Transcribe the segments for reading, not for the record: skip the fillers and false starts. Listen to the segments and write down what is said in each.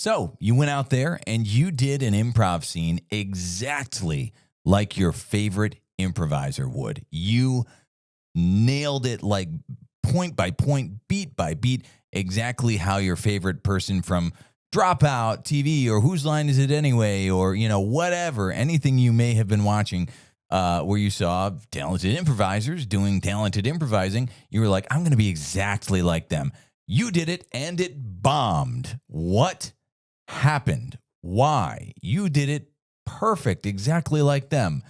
So you went out there and you did an improv scene exactly like your favorite improviser would. You nailed it like point by point, beat by beat, exactly how your favorite person from Dropout TV or Whose Line Is It Anyway, or, whatever, anything you may have been watching where you saw talented improvisers doing talented improvising, you were like, I'm going to be exactly like them. You did it and it bombed. What happened? Why? You did it perfect, exactly like them.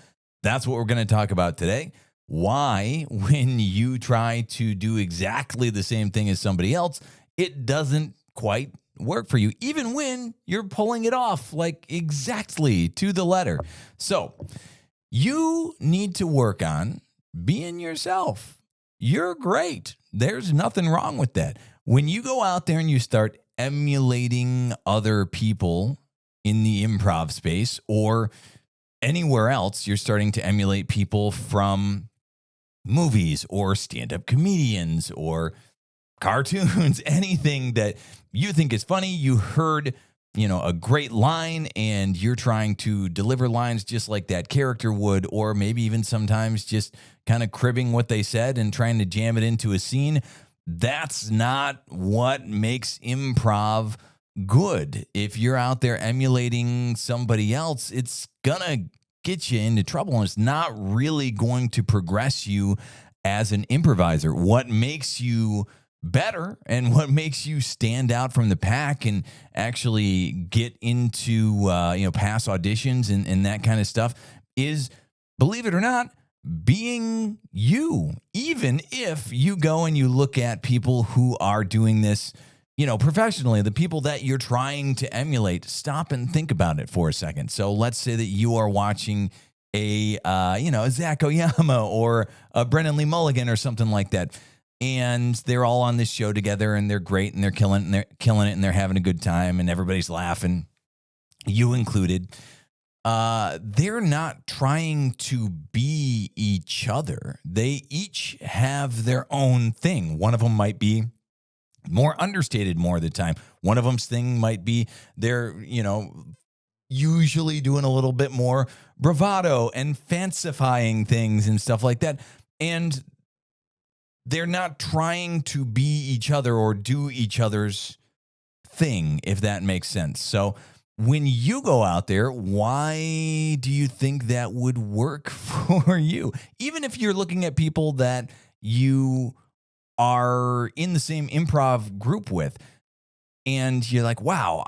That's what we're going to talk about today. Why, when you try to do exactly the same thing as somebody else, it doesn't quite work for you, even when you're pulling it off like exactly to the letter. So you need to work on being yourself. You're great. There's nothing wrong with that. When you go out there and you start emulating other people in the improv space or anywhere else, you're starting to emulate people from movies or stand-up comedians or cartoons, anything that you think is funny. You heard, a great line and you're trying to deliver lines just like that character would, or maybe even sometimes just kind of cribbing what they said and trying to jam it into a scene. That's not what makes improv good. If you're out there emulating somebody else, it's gonna get you into trouble and it's not really going to progress you as an improviser. What makes you better and what makes you stand out from the pack and actually get into pass auditions and that kind of stuff is, believe it or not, being you. Even if you go and you look at people who are doing this professionally, the people that you're trying to emulate, stop and think about it for a second. So let's say that you are watching a Zach Oyama or a Brennan Lee Mulligan or something like that. And they're all on this show together and they're great and they're killing it and they're having a good time and everybody's laughing, you included. They're not trying to be each other. They each have their own thing. One of them might be more understated more of the time. One of them's thing might be they're, usually doing a little bit more bravado and fancifying things and stuff like that. And they're not trying to be each other or do each other's thing, if that makes sense. So when you go out there, why do you think that would work for you? Even if you're looking at people that you are in the same improv group with, and you're like, wow,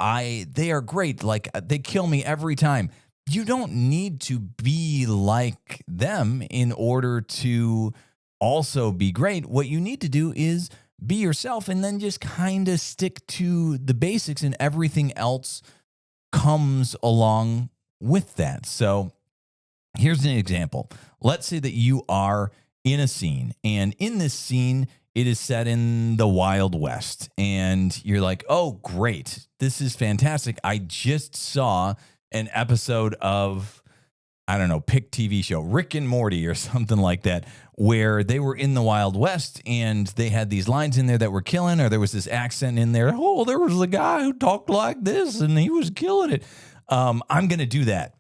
they are great. Like, they kill me every time. You don't need to be like them in order to also be great. What you need to do is be yourself and then just kind of stick to the basics, and everything else comes along with that. So here's an example. Let's say that you are in a scene, and in this scene, it is set in the Wild West, and you're like, oh, great. This is fantastic. I just saw an episode of, I don't know, pick TV show, Rick and Morty or something like that, where they were in the Wild West and they had these lines in there that were killing, or there was this accent in there. Oh, there was a guy who talked like this and he was killing it. I'm going to do that.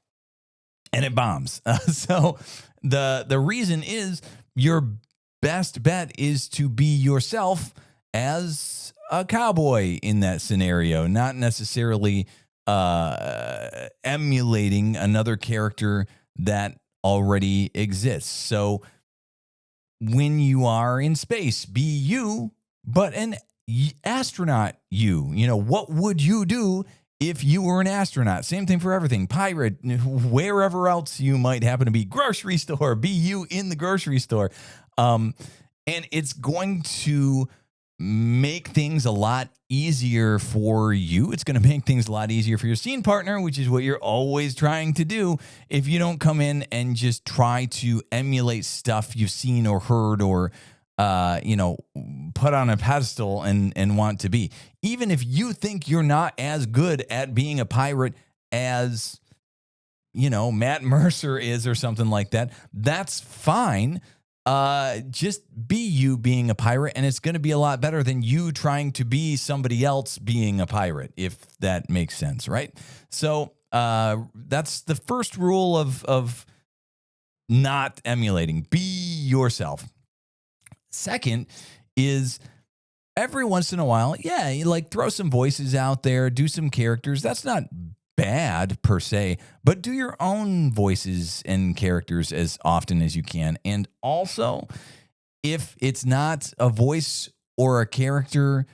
And it bombs. So the reason is your best bet is to be yourself as a cowboy in that scenario, not necessarily emulating another character that already exists. So when you are in space, be you, but an astronaut you. What would you do if you were an astronaut? Same thing for everything. Pirate, wherever else you might happen to be. Grocery store, be you in the grocery store. And it's going to make things a lot easier for you. It's going to make things a lot easier for your scene partner, which is what you're always trying to do. If you don't come in and just try to emulate stuff you've seen or heard or, put on a pedestal and want to be. Even if you think you're not as good at being a pirate as, Matt Mercer is or something like that, that's fine. Just be you being a pirate, and it's going to be a lot better than you trying to be somebody else being a pirate, if that makes sense, right? So that's the first rule of not emulating. Be yourself. Second is every once in a while, yeah, you like throw some voices out there, do some characters. That's not bad per se, but do your own voices and characters as often as you can. And also, if it's not a voice or a character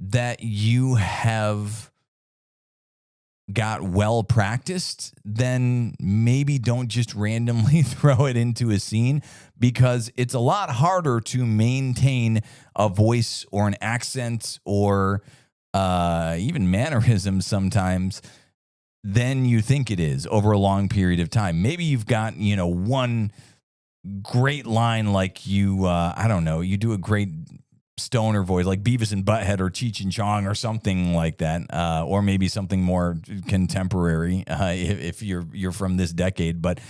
that you have got well practiced, then maybe don't just randomly throw it into a scene, because it's a lot harder to maintain a voice or an accent or even mannerisms sometimes than you think it is over a long period of time. Maybe you've got, one great line, like I don't know, you do a great stoner voice like Beavis and Butthead or Cheech and Chong or something like that, or maybe something more contemporary if you're from this decade. But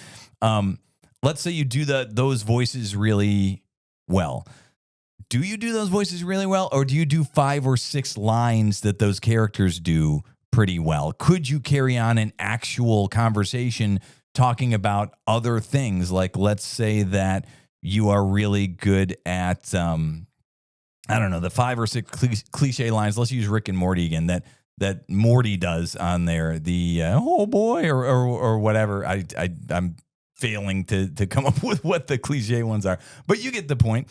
let's say you do those voices really well. Do you do those voices really well, or do you do 5 or 6 lines that those characters do pretty well? Could you carry on an actual conversation talking about other things? Like, let's say that you are really good at I don't know, the 5 or 6 cliche lines. Let's use Rick and Morty again. That Morty does on there. The oh boy or whatever. I'm failing to come up with what the cliche ones are, but you get the point.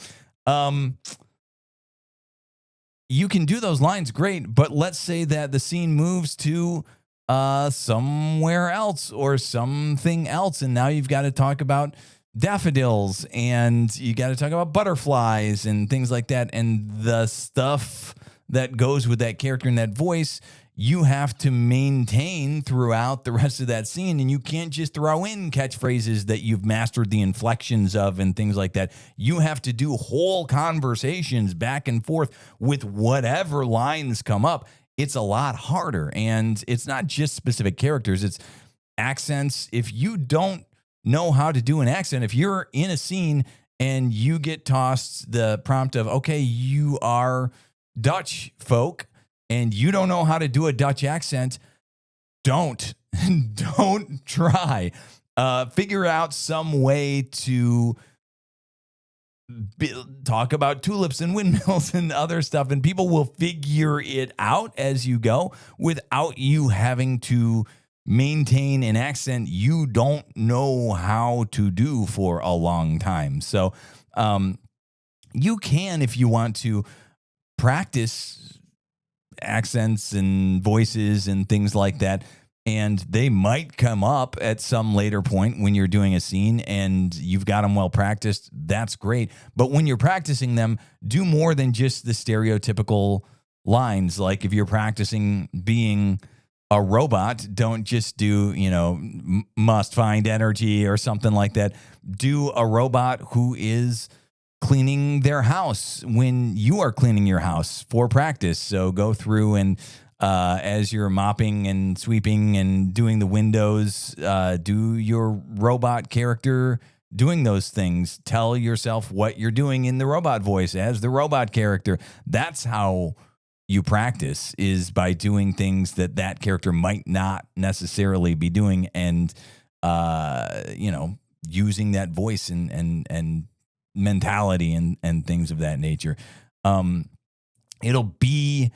You can do those lines great, but let's say that the scene moves to somewhere else or something else, and now you've got to talk about daffodils and you got to talk about butterflies and things like that, and the stuff that goes with that character and that voice you have to maintain throughout the rest of that scene. And you can't just throw in catchphrases that you've mastered the inflections of and things like that. You have to do whole conversations back and forth with whatever lines come up. It's a lot harder, and it's not just specific characters, it's accents. If you don't know how to do an accent, if you're in a scene and you get tossed the prompt of, okay, you are Dutch folk and you don't know how to do a Dutch accent, don't try. Figure out some way to talk about tulips and windmills and other stuff, and people will figure it out as you go without you having to maintain an accent you don't know how to do for a long time. So you can, if you want to, practice accents and voices and things like that, and they might come up at some later point when you're doing a scene and you've got them well practiced. That's great. But when you're practicing them, do more than just the stereotypical lines. Like if you're practicing being a robot, don't just do, must find energy or something like that. Do a robot who is cleaning their house when you are cleaning your house for practice. So go through and as you're mopping and sweeping and doing the windows, do your robot character doing those things. Tell yourself what you're doing in the robot voice as the robot character. That's how you practice, is by doing things that character might not necessarily be doing, and using that voice and mentality and things of that nature. It'll be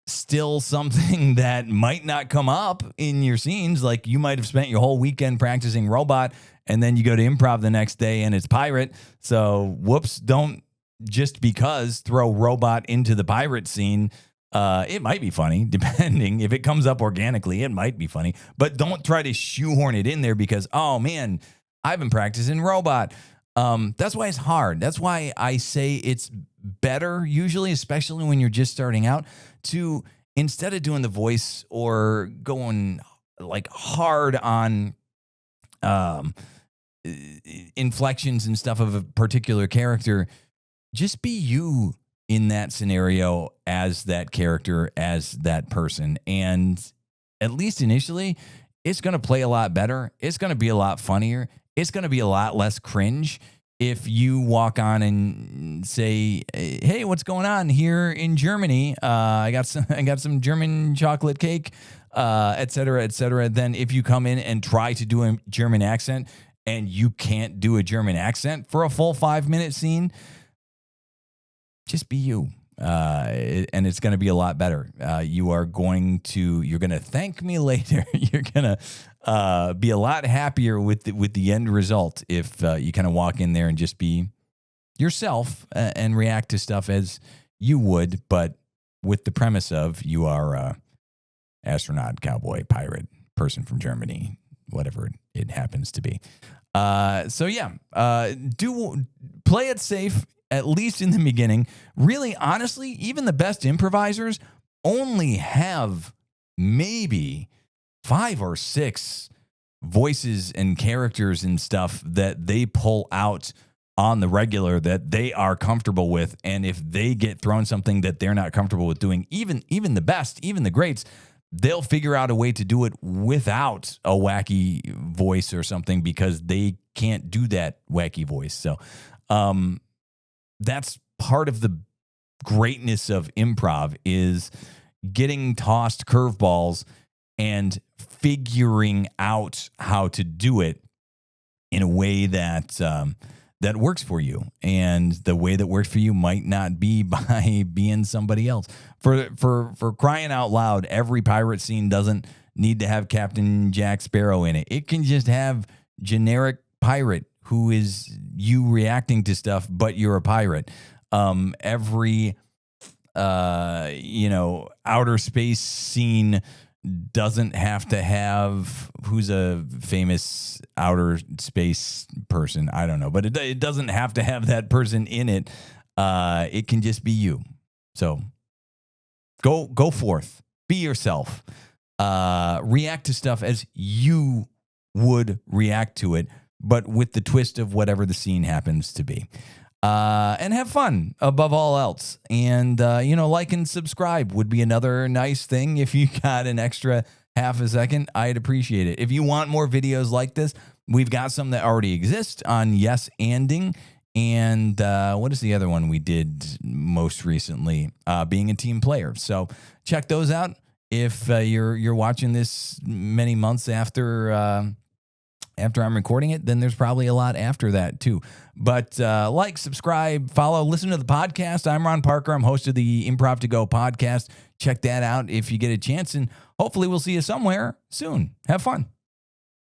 still something that might not come up in your scenes. Like you might have spent your whole weekend practicing robot, and then you go to improv the next day and it's pirate. So whoops, don't just because throw robot into the pirate scene. It might be funny, depending. If it comes up organically, it might be funny. But don't try to shoehorn it in there because, oh man, I've been practicing robot. That's why it's hard. That's why I say it's better usually, especially when you're just starting out, to, instead of doing the voice or going like hard on inflections and stuff of a particular character, just be you in that scenario as that character, as that person. And at least initially, it's going to play a lot better. It's going to be a lot funnier. It's going to be a lot less cringe. if you walk on and say, "Hey, what's going on here in Germany? I got some German chocolate cake, et cetera, et cetera." Then if you come in and try to do a German accent and you can't do a German accent for a full 5-minute scene, just be you. And it's going to be a lot better. You're going to thank me later. You're going to be a lot happier with the end result if you kind of walk in there and just be yourself and react to stuff as you would, but with the premise of you are astronaut, cowboy, pirate, person from Germany, whatever it happens to be. Do play it safe, at least in the beginning. Really, honestly, even the best improvisers only have maybe 5 or 6 voices and characters and stuff that they pull out on the regular that they are comfortable with. And if they get thrown something that they're not comfortable with doing, even the best, even the greats, they'll figure out a way to do it without a wacky voice or something because they can't do that wacky voice. So, that's part of the greatness of improv, is getting tossed curveballs and figuring out how to do it in a way that that works for you. And the way that works for you might not be by being somebody else. For crying out loud, every pirate scene doesn't need to have Captain Jack Sparrow in it. It can just have generic pirate who is you reacting to stuff, but you're a pirate. Every outer space scene doesn't have to have who's a famous outer space person. I don't know, but it doesn't have to have that person in it. It can just be you. So go forth, be yourself, react to stuff as you would react to it, but with the twist of whatever the scene happens to be. And have fun above all else. And, like and subscribe would be another nice thing. If you got an extra half a second, I'd appreciate it. If you want more videos like this, we've got some that already exist on yes anding. And what is the other one we did most recently? Being a team player. So check those out. If you're watching this many months after I'm recording it, then there's probably a lot after that too. But subscribe, follow, listen to the podcast. I'm Ron Parker. I'm host of the Improv to Go podcast. Check that out if you get a chance, and hopefully we'll see you somewhere soon. Have fun.